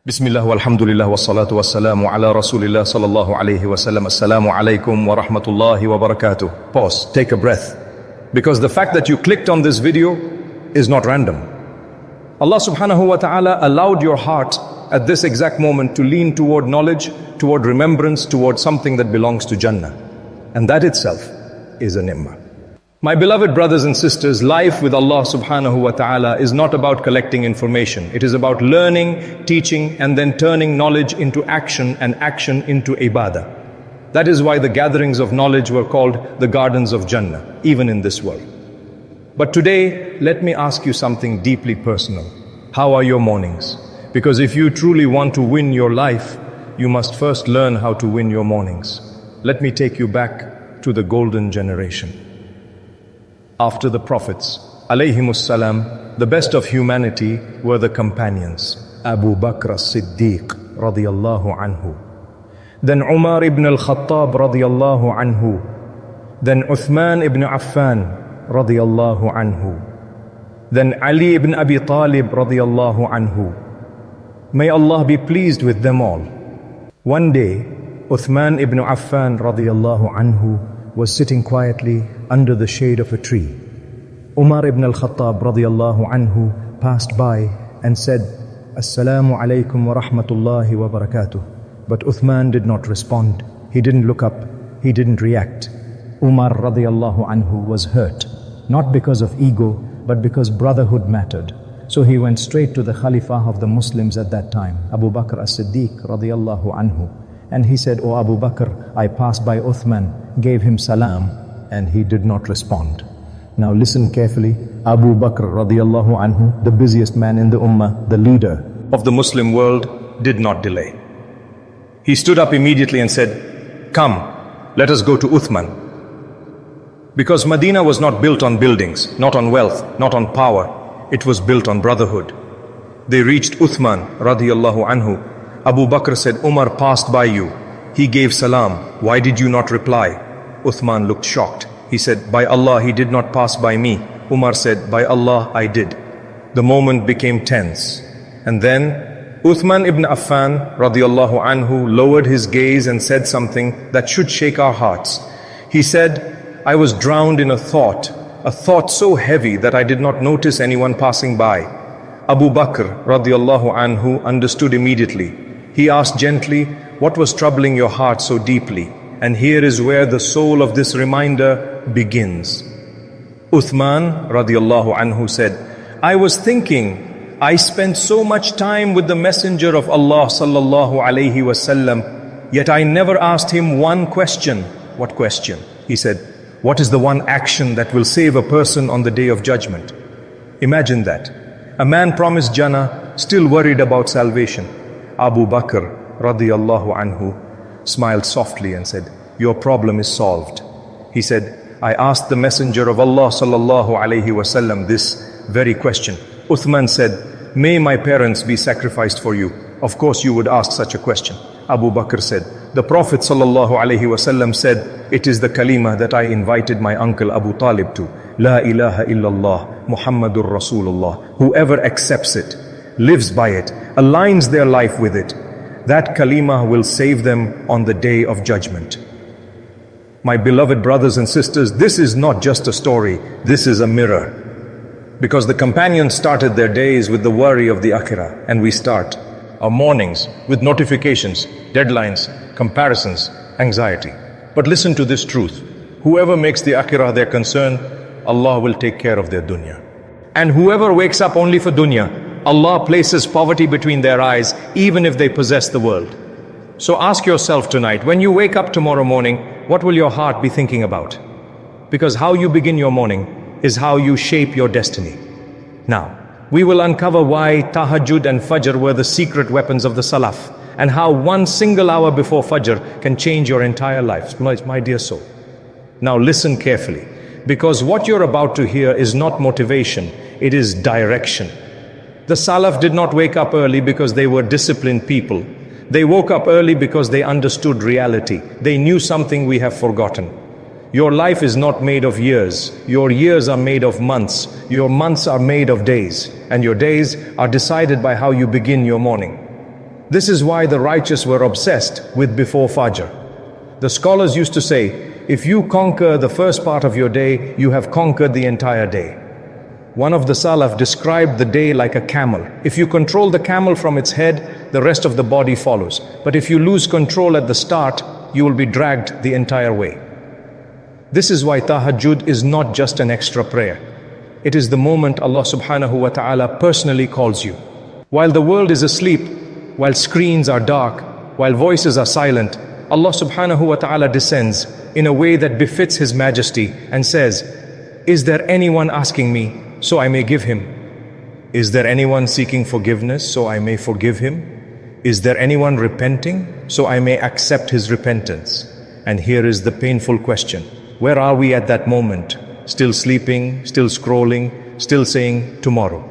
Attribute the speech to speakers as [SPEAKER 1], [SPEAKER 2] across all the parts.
[SPEAKER 1] Bismillah walhamdulillah wassalatu wassalamu ala rasulillah sallallahu alayhi wasallam. Assalamu alaikum wa rahmatullahi wa barakatuh. Pause, take a breath. Because the fact that you clicked on this video is not random. Allah subhanahu wa ta'ala allowed your heart at this exact moment to lean toward knowledge, toward remembrance, toward something that belongs to Jannah. And that itself is a ni'mah. My beloved brothers and sisters, life with Allah subhanahu wa ta'ala is not about collecting information. It is about learning, teaching, and then turning knowledge into action and action into ibadah. That is why the gatherings of knowledge were called the gardens of Jannah, even in this world. But today, let me ask you something deeply personal. How are your mornings? Because if you truly want to win your life, you must first learn how to win your mornings. Let me take you back to the golden generation. After the prophets, alayhimus salam, the best of humanity were the companions. Abu Bakr as-Siddiq radiyallahu anhu. Then Umar ibn al-Khattab radiyallahu anhu. Then Uthman ibn Affan radiyallahu anhu. Then Ali ibn Abi Talib radiyallahu anhu. May Allah be pleased with them all. One day, Uthman ibn Affan radiyallahu anhu was sitting quietly under the shade of a tree. Umar ibn al-Khattab radiyallahu anhu passed by and said, Assalamu alaikum wa rahmatullahi wa barakatuh. But Uthman did not respond. He didn't look up. He didn't react. Umar radiyallahu anhu was hurt, not because of ego, but because brotherhood mattered. So he went straight to the Khalifa of the Muslims at that time, Abu Bakr as-Siddiq radiyallahu anhu. And he said, "O Abu Bakr, I passed by Uthman, gave him salam, and he did not respond." Now listen carefully. Abu Bakr radiyallahu anhu, the busiest man in the ummah, the leader of the Muslim world, did not delay. He stood up immediately and said, "Come, let us go to Uthman." Because Medina was not built on buildings, not on wealth, not on power. It was built on brotherhood. They reached Uthman radiyallahu anhu. Abu Bakr said, "Umar passed by you. He gave salam. Why did you not reply?" Uthman looked shocked. He said, "By Allah, he did not pass by me." Umar said, "By Allah, I did." The moment became tense. And then Uthman ibn Affan radiyallahu anhu lowered his gaze and said something that should shake our hearts. He said, "I was drowned in a thought so heavy that I did not notice anyone passing by." Abu Bakr radiyallahu anhu understood immediately. He asked gently, "What was troubling your heart so deeply?" And here is where the soul of this reminder begins. Uthman radiyallahu anhu said, "I was thinking, I spent so much time with the Messenger of Allah sallallahu alayhi wasallam, yet I never asked him one question." What question? He said, "What is the one action that will save a person on the day of judgment?" Imagine that. A man promised Jannah, still worried about salvation. Abu Bakr radiyallahu anhu smiled softly and said, "Your problem is solved." He said, "I asked the Messenger of Allah sallallahu alayhi wasallam this very question." Uthman said, "May my parents be sacrificed for you. Of course you would ask such a question." Abu Bakr said, "The Prophet sallallahu alayhi wasallam said, it is the kalima that I invited my uncle Abu Talib to. La ilaha illallah, Muhammadur Rasulullah. Whoever accepts it, lives by it, aligns their life with it, that kalima will save them on the day of judgment." My beloved brothers and sisters, this is not just a story, this is a mirror. Because the companions started their days with the worry of the akhirah, and we start our mornings with notifications, deadlines, comparisons, anxiety. But listen to this truth. Whoever makes the akhirah their concern, Allah will take care of their dunya. And whoever wakes up only for dunya, Allah places poverty between their eyes, even if they possess the world. So ask yourself tonight, when you wake up tomorrow morning, what will your heart be thinking about? Because how you begin your morning is how you shape your destiny. Now, we will uncover why Tahajjud and Fajr were the secret weapons of the Salaf, and how one single hour before Fajr can change your entire life, my dear soul. Now listen carefully, because what you're about to hear is not motivation, it is direction. The Salaf did not wake up early because they were disciplined people. They woke up early because they understood reality. They knew something we have forgotten. Your life is not made of years. Your years are made of months. Your months are made of days. And your days are decided by how you begin your morning. This is why the righteous were obsessed with before Fajr. The scholars used to say, if you conquer the first part of your day, you have conquered the entire day. One of the Salaf described the day like a camel. If you control the camel from its head, the rest of the body follows. But if you lose control at the start, you will be dragged the entire way. This is why Tahajjud is not just an extra prayer. It is the moment Allah subhanahu wa ta'ala personally calls you. While the world is asleep, while screens are dark, while voices are silent, Allah subhanahu wa ta'ala descends in a way that befits His majesty and says, is there anyone asking me so I may give him? Is there anyone seeking forgiveness so I may forgive him? Is there anyone repenting so I may accept his repentance? And here is the painful question. Where are we at that moment? Still sleeping, still scrolling, still saying tomorrow.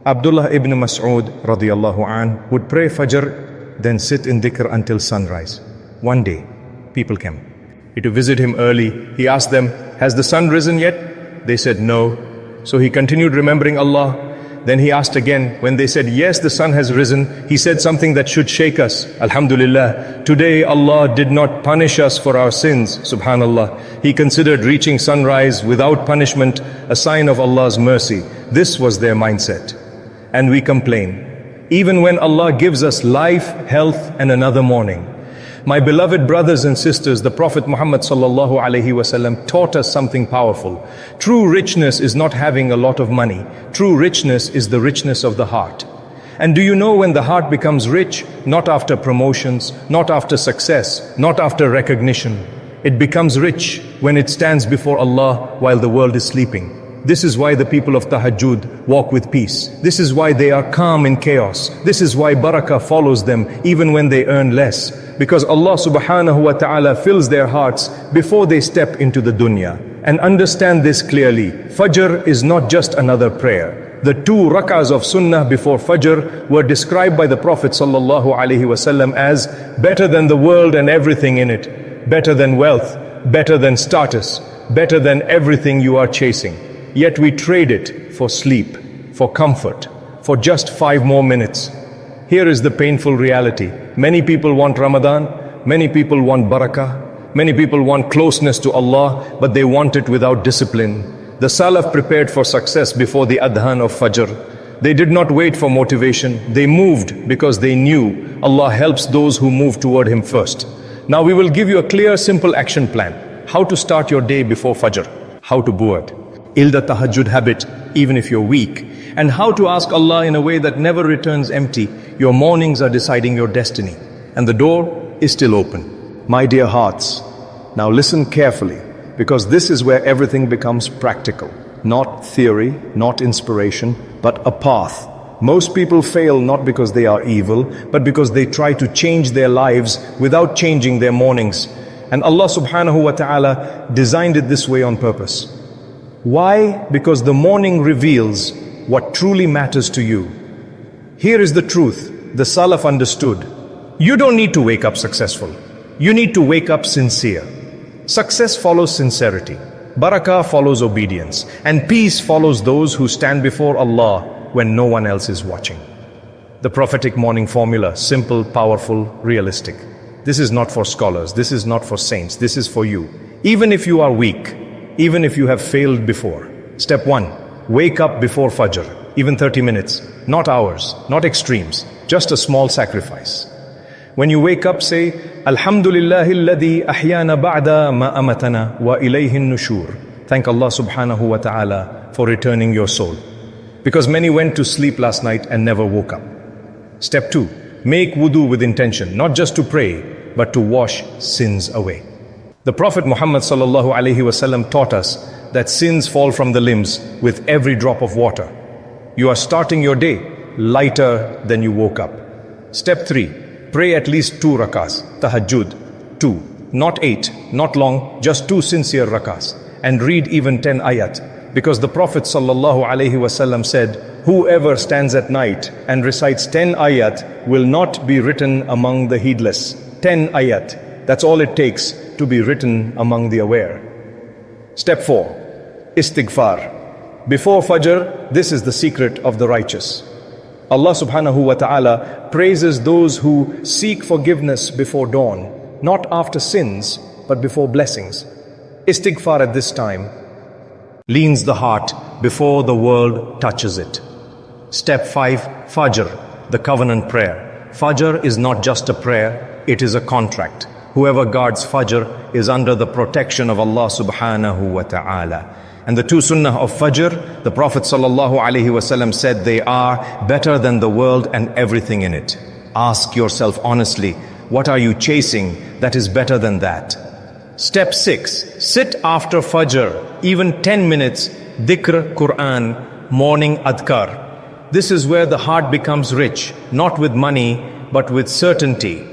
[SPEAKER 1] Abdullah ibn Mas'ud radiyallahu an would pray Fajr, then sit in dhikr until sunrise. One day, people came to visit him early. He asked them, has the sun risen yet? They said no. So he continued remembering Allah. Then he asked again. When they said, yes, the sun has risen, he said something that should shake us. Alhamdulillah, today Allah did not punish us for our sins. Subhanallah. He considered reaching sunrise without punishment a sign of Allah's mercy. This was their mindset. And we complain. Even when Allah gives us life, health, and another morning. My beloved brothers and sisters, the Prophet Muhammad sallallahu alaihi wasallam taught us something powerful. True richness is not having a lot of money. True richness is the richness of the heart. And do you know when the heart becomes rich? Not after promotions, not after success, not after recognition. It becomes rich when it stands before Allah while the world is sleeping. This is why the people of Tahajjud walk with peace. This is why they are calm in chaos. This is why Barakah follows them even when they earn less. Because Allah subhanahu wa ta'ala fills their hearts before they step into the dunya. And understand this clearly. Fajr is not just another prayer. The 2 rak'ahs of sunnah before Fajr were described by the Prophet sallallahu alaihi wasallam as better than the world and everything in it. Better than wealth. Better than status. Better than everything you are chasing. Yet we trade it for sleep, for comfort, for just 5 more minutes. Here is the painful reality. Many people want Ramadan, many people want Barakah, many people want closeness to Allah, but they want it without discipline. The Salaf prepared for success before the Adhan of Fajr. They did not wait for motivation. They moved because they knew Allah helps those who move toward Him first. Now we will give you a clear, simple action plan. How to start your day before Fajr. How to build the Tahajjud habit, even if you're weak. And how to ask Allah in a way that never returns empty. Your mornings are deciding your destiny. And the door is still open. My dear hearts, now listen carefully, because this is where everything becomes practical. Not theory, not inspiration, but a path. Most people fail not because they are evil, but because they try to change their lives without changing their mornings. And Allah subhanahu wa ta'ala designed it this way on purpose. Why? Because the morning reveals what truly matters to you. Here is the truth the Salaf understood. You don't need to wake up successful. You need to wake up sincere. Success follows sincerity. Barakah follows obedience. And peace follows those who stand before Allah when no one else is watching. The prophetic morning formula, simple, powerful, realistic. This is not for scholars. This is not for saints. This is for you. Even if you are weak, even if you have failed before. Step 1, wake up before Fajr, even 30 minutes, not hours, not extremes, just a small sacrifice. When you wake up, say, Alhamdulillahi alladhi ahyana ba'da ma amatana wa ilayhi nushur. Thank Allah subhanahu wa ta'ala for returning your soul. Because many went to sleep last night and never woke up. Step 2, make wudu with intention, not just to pray, but to wash sins away. The Prophet Muhammad sallallahu alaihi wasallam taught us that sins fall from the limbs with every drop of water. You are starting your day lighter than you woke up. Step 3, pray at least 2 rakahs, tahajjud, 2, not 8, not long, just 2 sincere rakahs, and read even 10 ayat. Because the Prophet sallallahu alaihi wasallam said, whoever stands at night and recites 10 ayat will not be written among the heedless. 10 ayat. That's all it takes to be written among the aware. Step 4, istighfar. Before Fajr, this is the secret of the righteous. Allah subhanahu wa ta'ala praises those who seek forgiveness before dawn, not after sins, but before blessings. Istighfar at this time leans the heart before the world touches it. Step 5, Fajr, the covenant prayer. Fajr is not just a prayer, it is a contract. Whoever guards Fajr is under the protection of Allah subhanahu wa ta'ala. And the two sunnah of Fajr, the Prophet sallallahu alaihi wasallam said they are better than the world and everything in it. Ask yourself honestly, what are you chasing that is better than that? Step 6, sit after Fajr, even 10 minutes, dhikr, Quran, morning adhkar. This is where the heart becomes rich, not with money, but with certainty.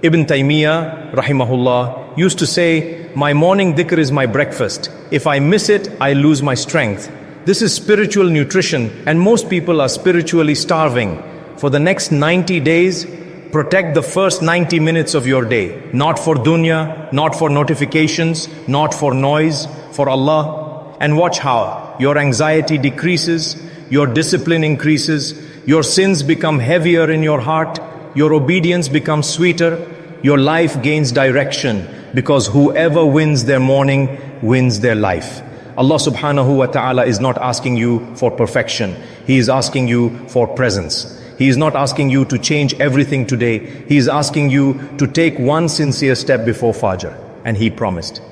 [SPEAKER 1] Ibn Taymiyyah, rahimahullah, used to say, my morning dhikr is my breakfast. If I miss it, I lose my strength. This is spiritual nutrition, and most people are spiritually starving. For the next 90 days, protect the first 90 minutes of your day. Not for dunya, not for notifications, not for noise, for Allah. And watch how your anxiety decreases, your discipline increases, your sins become heavier in your heart, your obedience becomes sweeter, your life gains direction, because whoever wins their morning wins their life. Allah subhanahu wa ta'ala is not asking you for perfection. He is asking you for presence. He is not asking you to change everything today. He is asking you to take one sincere step before Fajr. And He promised,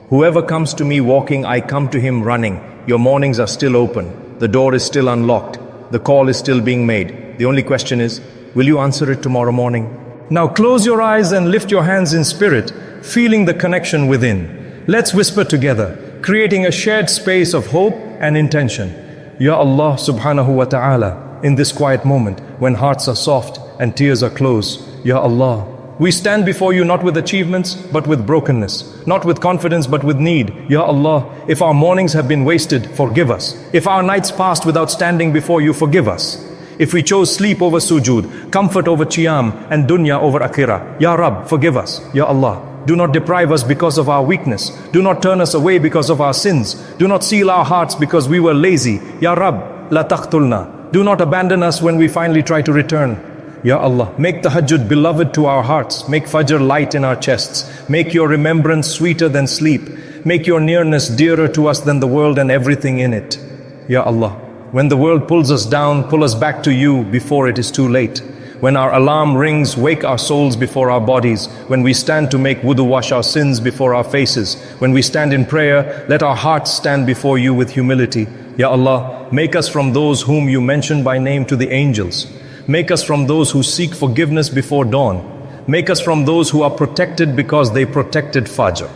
[SPEAKER 1] whoever comes to me walking, I come to him running. Your mornings are still open. The door is still unlocked. The call is still being made. The only question is, will you answer it tomorrow morning? Now close your eyes and lift your hands in spirit, feeling the connection within. Let's whisper together, creating a shared space of hope and intention. Ya Allah subhanahu wa ta'ala, in this quiet moment when hearts are soft and tears are close, Ya Allah, we stand before you not with achievements but with brokenness, not with confidence but with need. Ya Allah, if our mornings have been wasted, forgive us. If our nights passed without standing before you, forgive us. If we chose sleep over sujood, comfort over qiyam, and dunya over akhirah, Ya Rabb, forgive us. Ya Allah, do not deprive us because of our weakness. Do not turn us away because of our sins. Do not seal our hearts because we were lazy. Ya Rabb, la taqtulna. Do not abandon us when we finally try to return. Ya Allah, make Tahajjud beloved to our hearts. Make Fajr light in our chests. Make your remembrance sweeter than sleep. Make your nearness dearer to us than the world and everything in it. Ya Allah, when the world pulls us down, pull us back to you before it is too late. When our alarm rings, wake our souls before our bodies. When we stand to make wudu, wash our sins before our faces. When we stand in prayer, let our hearts stand before you with humility. Ya Allah, make us from those whom you mention by name to the angels. Make us from those who seek forgiveness before dawn. Make us from those who are protected because they protected Fajr.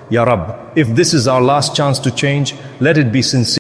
[SPEAKER 1] Ya Rabb, if this is our last chance to change, let it be sincere.